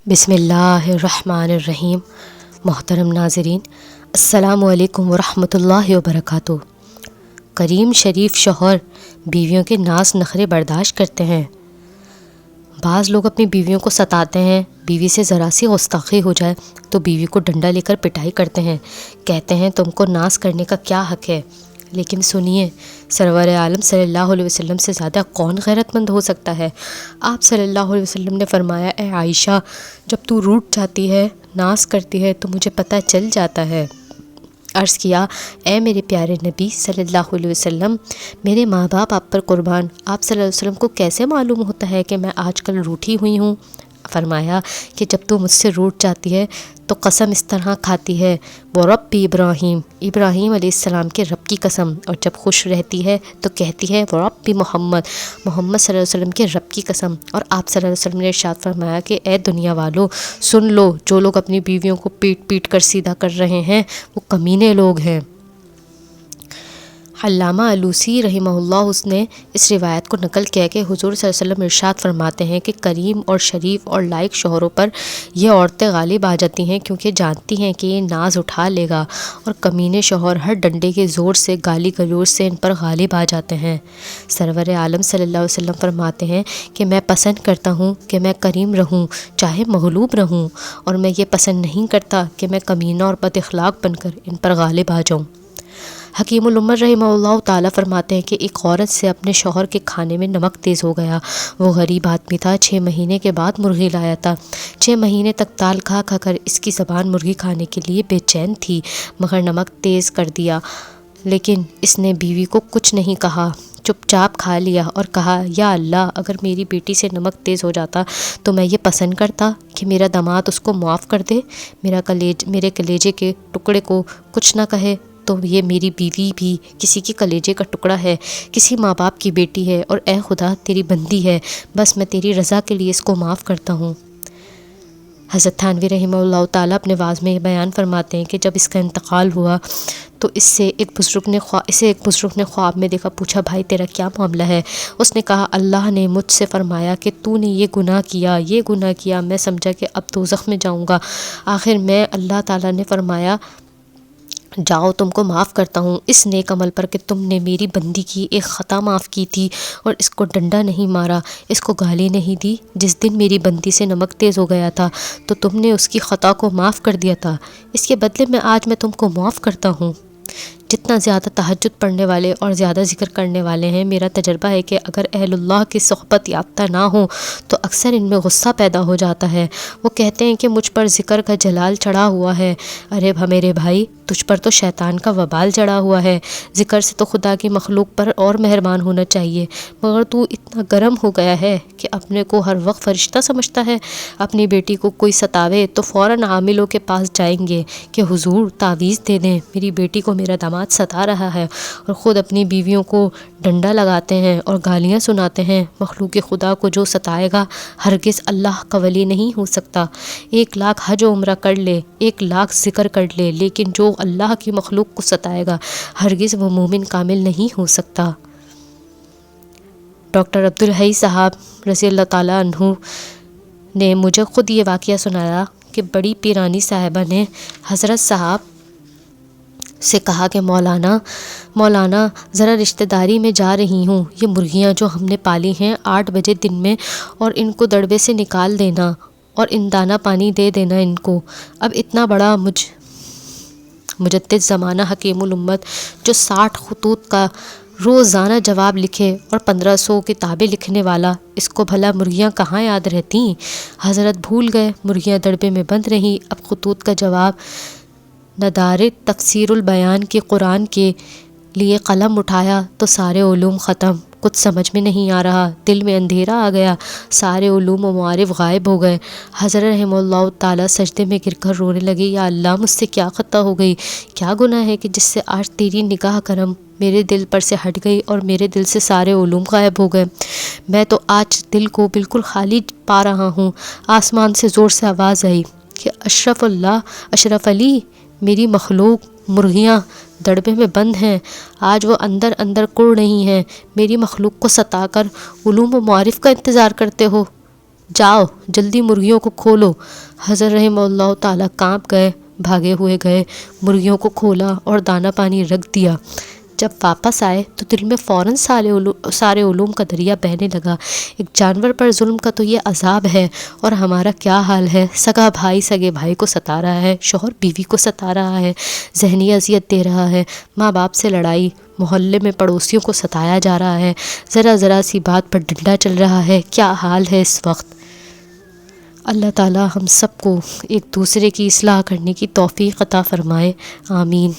بسم اللہ الرحمن الرحیم۔ محترم ناظرین، السلام علیکم ورحمۃ اللہ وبرکاتہ۔ کریم شریف شوہر بیویوں کے ناز نخرے برداشت کرتے ہیں۔ بعض لوگ اپنی بیویوں کو ستاتے ہیں، بیوی سے ذرا سی گستاخی ہو جائے تو بیوی کو ڈنڈا لے کر پٹائی کرتے ہیں، کہتے ہیں تم کو ناز کرنے کا کیا حق ہے۔ لیکن سنیے، سرور عالم صلی اللہ علیہ وسلم سے زیادہ کون غیرت مند ہو سکتا ہے؟ آپ صلی اللہ علیہ وسلم نے فرمایا، اے عائشہ، جب تو روٹھ جاتی ہے، ناز کرتی ہے تو مجھے پتہ چل جاتا ہے۔ عرض کیا، اے میرے پیارے نبی صلی اللہ علیہ وسلم، میرے ماں باپ آپ پر قربان، آپ صلی اللہ علیہ وسلم کو کیسے معلوم ہوتا ہے کہ میں آج کل روٹھی ہوئی ہوں؟ فرمایا کہ جب تو مجھ سے روٹھ جاتی ہے تو قسم اس طرح کھاتی ہے، وہ رب ابراہیم، ابراہیم علیہ السلام کے رب کی قسم، اور جب خوش رہتی ہے تو کہتی ہے وہ رب محمد، محمد صلی اللہ علیہ وسلم کے رب کی قسم۔ اور آپ صلی اللہ علیہ وسلم نے ارشاد فرمایا کہ اے دنیا والو، سن لو، جو لوگ اپنی بیویوں کو پیٹ پیٹ کر سیدھا کر رہے ہیں وہ کمینے لوگ ہیں۔ علامہ علوسی رحمہ اللہ اس نے اس روایت کو نقل کیا کہ حضور صلی اللہ علیہ وسلم ارشاد فرماتے ہیں کہ کریم اور شریف اور لائق شوہروں پر یہ عورتیں غالب آ جاتی ہیں کیونکہ جانتی ہیں کہ یہ ناز اٹھا لے گا، اور کمینے شوہر ہر ڈنڈے کے زور سے، گالی گلوچ سے ان پر غالب آ جاتے ہیں۔ سرور عالم صلی اللہ علیہ وسلم فرماتے ہیں کہ میں پسند کرتا ہوں کہ میں کریم رہوں چاہے مغلوب رہوں، اور میں یہ پسند نہیں کرتا کہ میں کمینہ اور بد اخلاق بن کر ان پر غالب آ جاؤں۔ حکیم الامت رحمہ اللہ تعالیٰ فرماتے ہیں کہ ایک عورت سے اپنے شوہر کے کھانے میں نمک تیز ہو گیا۔ وہ غریب آدمی تھا، 6 مہینے کے بعد مرغی لایا تھا۔ 6 مہینے تک دال کھا کھا کر اس کی زبان مرغی کھانے کے لیے بے چین تھی، مگر نمک تیز کر دیا، لیکن اس نے بیوی کو کچھ نہیں کہا، چپ چاپ کھا لیا اور کہا، یا اللہ، اگر میری بیٹی سے نمک تیز ہو جاتا تو میں یہ پسند کرتا کہ میرا داماد اس کو معاف کر دے، میرے کلیجے کے ٹکڑے کو کچھ نہ کہے، تو یہ میری بیوی بھی کسی کے کلیجے کا ٹکڑا ہے، کسی ماں باپ کی بیٹی ہے، اور اے خدا تیری بندی ہے، بس میں تیری رضا کے لیے اس کو معاف کرتا ہوں۔ حضرت تھانوی رحمہ اللہ تعالیٰ اپنے واعظ میں بیان فرماتے ہیں کہ جب اس کا انتقال ہوا تو اسے ایک بزرگ نے خواب میں دیکھا، پوچھا، بھائی تیرا کیا معاملہ ہے؟ اس نے کہا، اللہ نے مجھ سے فرمایا کہ تو نے یہ گناہ کیا، میں سمجھا کہ اب دوزخ میں جاؤں گا۔ آخر میں اللہ تعالیٰ نے فرمایا، جاؤ، تم کو معاف کرتا ہوں اس نیک عمل پر کہ تم نے میری بندی کی ایک خطا معاف کی تھی اور اس کو ڈنڈا نہیں مارا، اس کو گالی نہیں دی۔ جس دن میری بندی سے نمک تیز ہو گیا تھا تو تم نے اس کی خطا کو معاف کر دیا تھا، اس کے بدلے میں آج میں تم کو معاف کرتا ہوں۔ جتنا زیادہ تہجد پڑھنے والے اور زیادہ ذکر کرنے والے ہیں، میرا تجربہ ہے کہ اگر اہل اللہ کی صحبت یافتہ نہ ہوں تو اکثر ان میں غصہ پیدا ہو جاتا ہے۔ وہ کہتے ہیں کہ مجھ پر ذکر کا جلال چڑھا ہوا ہے۔ ارے میرے بھائی، تجھ پر تو شیطان کا وبال چڑھا ہوا ہے۔ ذکر سے تو خدا کی مخلوق پر اور مہربان ہونا چاہیے، مگر تو اتنا گرم ہو گیا ہے کہ اپنے کو ہر وقت فرشتہ سمجھتا ہے۔ اپنی بیٹی کو کوئی ستاوے تو فوراً عاملوں کے پاس جائیں گے کہ حضور تعویذ دے دیں، میری بیٹی کو میرا داماد ستا رہا ہے، اور خود اپنی بیویوں کو ڈنڈا لگاتے ہیں اور گالیاں سناتے ہیں۔ مخلوق خدا کو جو ستائے گا ہرگز اللہ کا ولی نہیں ہو سکتا۔ 1,00,000 حج و عمرہ کر لے، 1,00,000 ذکر کر لے، لیکن جو اللہ کی مخلوق کو ستائے گا ہرگز وہ مومن کامل نہیں ہو سکتا۔ ڈاکٹر عبدالحی صاحب رضی اللہ تعالیٰ عنہ نے مجھے خود یہ واقعہ سنایا کہ بڑی پیرانی صاحبہ نے حضرت صاحب سے کہا کہ مولانا ذرا رشتہ داری میں جا رہی ہوں، یہ مرغیاں جو ہم نے پالی ہیں 8 بجے دن میں، اور ان کو دڑبے سے نکال دینا اور ان دانہ پانی دے دینا ان کو۔ اب اتنا بڑا مجدد زمانہ حکیم الامت جو 60 خطوط کا روزانہ جواب لکھے اور 1500 کتابیں لکھنے والا، اس کو بھلا مرغیاں کہاں یاد رہتی؟ حضرت بھول گئے، مرغیاں دڑبے میں بند رہیں۔ اب خطوط کا جواب ندارت تفسیر البیان کے قرآن کے لیے قلم اٹھایا تو سارے علوم ختم، کچھ سمجھ میں نہیں آ رہا، دل میں اندھیرا آ گیا، سارے علوم و معارف غائب ہو گئے۔ حضرت رحمہ اللہ تعالیٰ سجدے میں گر کر رونے لگے، یا اللہ، مجھ سے کیا خطا ہو گئی، کیا گناہ ہے کہ جس سے آج تیری نگاہ کرم میرے دل پر سے ہٹ گئی اور میرے دل سے سارے علوم غائب ہو گئے۔ میں تو آج دل کو بالکل خالی پا رہا ہوں۔ آسمان سے زور سے آواز آئی کہ اشرف علی، میری مخلوق مرغیاں دڑبے میں بند ہیں، آج وہ اندر کڑ رہی ہیں، میری مخلوق کو ستا کر علوم و معارف کا انتظار کرتے ہو؟ جاؤ جلدی مرغیوں کو کھولو۔ حضرت رحمہ اللہ تعالیٰ کانپ گئے، بھاگے ہوئے گئے، مرغیوں کو کھولا اور دانہ پانی رکھ دیا۔ جب واپس آئے تو دل میں فوراً سارے علوم کا دریا بہنے لگا۔ ایک جانور پر ظلم کا تو یہ عذاب ہے، اور ہمارا کیا حال ہے؟ سگا بھائی سگے بھائی کو ستا رہا ہے، شوہر بیوی کو ستا رہا ہے، ذہنی اذیت دے رہا ہے، ماں باپ سے لڑائی، محلے میں پڑوسیوں کو ستایا جا رہا ہے، ذرا سی بات پر ڈنڈا چل رہا ہے۔ کیا حال ہے اس وقت؟ اللہ تعالی ہم سب کو ایک دوسرے کی اصلاح کرنے کی توفیق عطا فرمائے، آمین۔